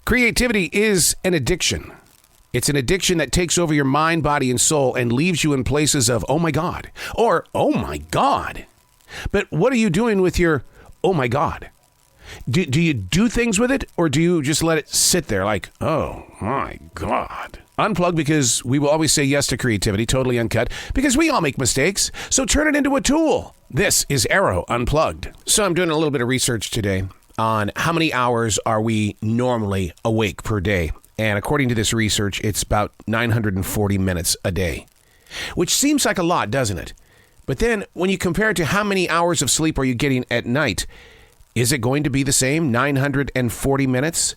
Creativity is an addiction. It's an addiction that takes over your mind, body, and soul and leaves you in places of, oh my God, or oh my God. But what are you doing with your, oh my God? Do you do things with it, or do you just let it sit there like, oh my God? Unplugged, because we will always say yes to creativity, totally uncut, because we all make mistakes. So turn it into a tool. This is Arroe Unplugged. So I'm doing a little bit of research today on how many hours are we normally awake per day. And according to this research, it's about 940 minutes a day, which seems like a lot, doesn't it? But then when you compare it to how many hours of sleep are you getting at night, is it going to be the same, 940 minutes?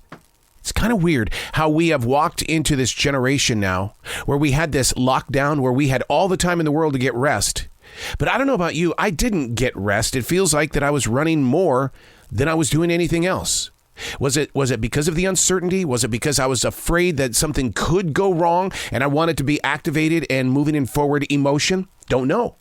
It's kind of weird how we have walked into this generation now where we had this lockdown where we had all the time in the world to get rest. But I don't know about you, I didn't get rest. It feels like that I was running more than I was doing anything else. Was it because of the uncertainty? Was it because I was afraid that something could go wrong and I wanted to be activated and moving in forward emotion? Don't know.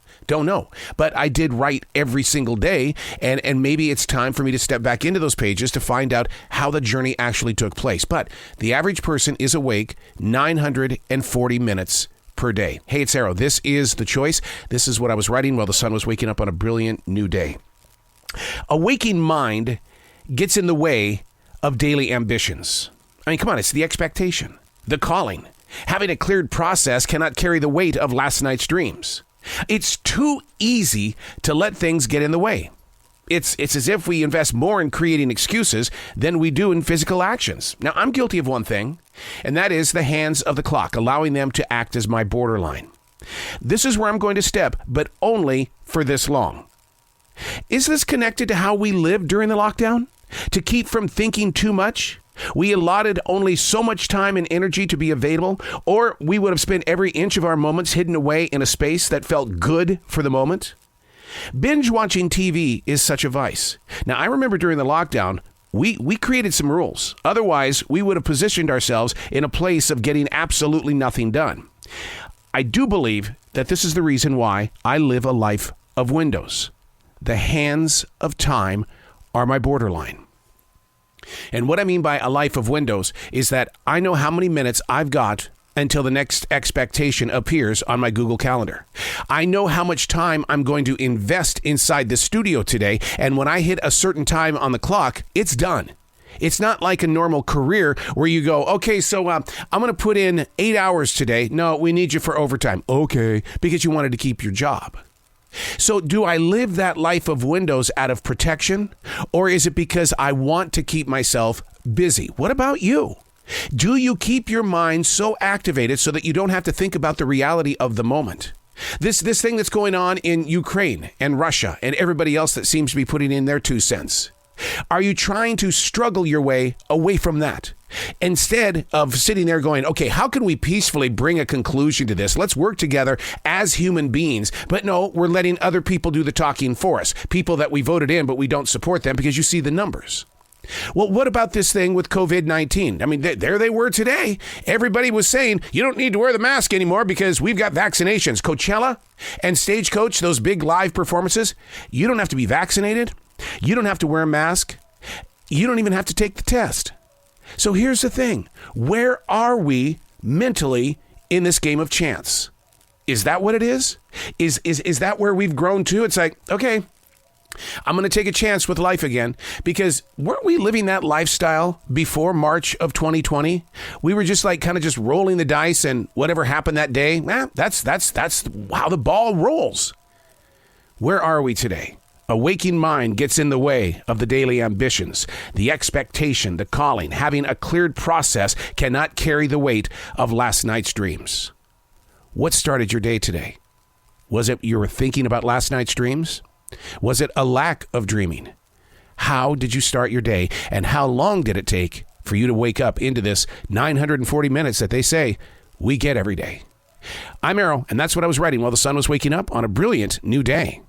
But I did write every single day, and maybe it's time for me to step back into those pages to find out how the journey actually took place. But the average person is awake 940 minutes per day. Hey, it's Arroe. This is The Choice. This is what I was writing while the sun was waking up on a brilliant new day. A waking mind gets in the way of daily ambitions. I mean, come on, it's the expectation, the calling. Having a cleared process cannot carry the weight of last night's dreams. It's too easy to let things get in the way. It's as if we invest more in creating excuses than we do in physical actions. Now, I'm guilty of one thing, and that is the hands of the clock, allowing them to act as my borderline. This is where I'm going to step, but only for this long. Is this connected to how we lived during the lockdown? To keep from thinking too much? We allotted only so much time and energy to be available, or we would have spent every inch of our moments hidden away in a space that felt good for the moment. Binge watching TV is such a vice. Now, I remember during the lockdown, we created some rules. Otherwise, we would have positioned ourselves in a place of getting absolutely nothing done. I do believe that this is the reason why I live a life of windows. The hands of time are my borderline. And what I mean by a life of windows is that I know how many minutes I've got until the next expectation appears on my Google Calendar. I know how much time I'm going to invest inside the studio today, and when I hit a certain time on the clock, it's done. It's not like a normal career where you go, okay, so I'm going to put in 8 hours today. No, we need you for overtime. Okay, because you wanted to keep your job. So do I live that life of windows out of protection, or is it because I want to keep myself busy? What about you? Do you keep your mind so activated so that you don't have to think about the reality of the moment? This thing that's going on in Ukraine and Russia and everybody else that seems to be putting in their 2 cents. Are you trying to struggle your way away from that? Instead of sitting there going, okay, how can we peacefully bring a conclusion to this? Let's work together as human beings. But no, we're letting other people do the talking for us. People that we voted in, but we don't support them because you see the numbers. Well, what about this thing with COVID-19? I mean, there they were today. Everybody was saying, you don't need to wear the mask anymore because we've got vaccinations. Coachella and Stagecoach, those big live performances, you don't have to be vaccinated. You don't have to wear a mask. You don't even have to take the test. So here's the thing. Where are we mentally in this game of chance? Is that what it is? Is that where we've grown to? It's like, okay, I'm going to take a chance with life again, because weren't we living that lifestyle before March of 2020? We were just like kind of just rolling the dice, and whatever happened that day, that's how the ball rolls. Where are we today? A waking mind gets in the way of the daily ambitions, the expectation, the calling. Having a cleared process cannot carry the weight of last night's dreams. What started your day today? Was it you were thinking about last night's dreams? Was it a lack of dreaming? How did you start your day, and how long did it take for you to wake up into this 940 minutes that they say we get every day? I'm Arroe, and that's what I was writing while the sun was waking up on a brilliant new day.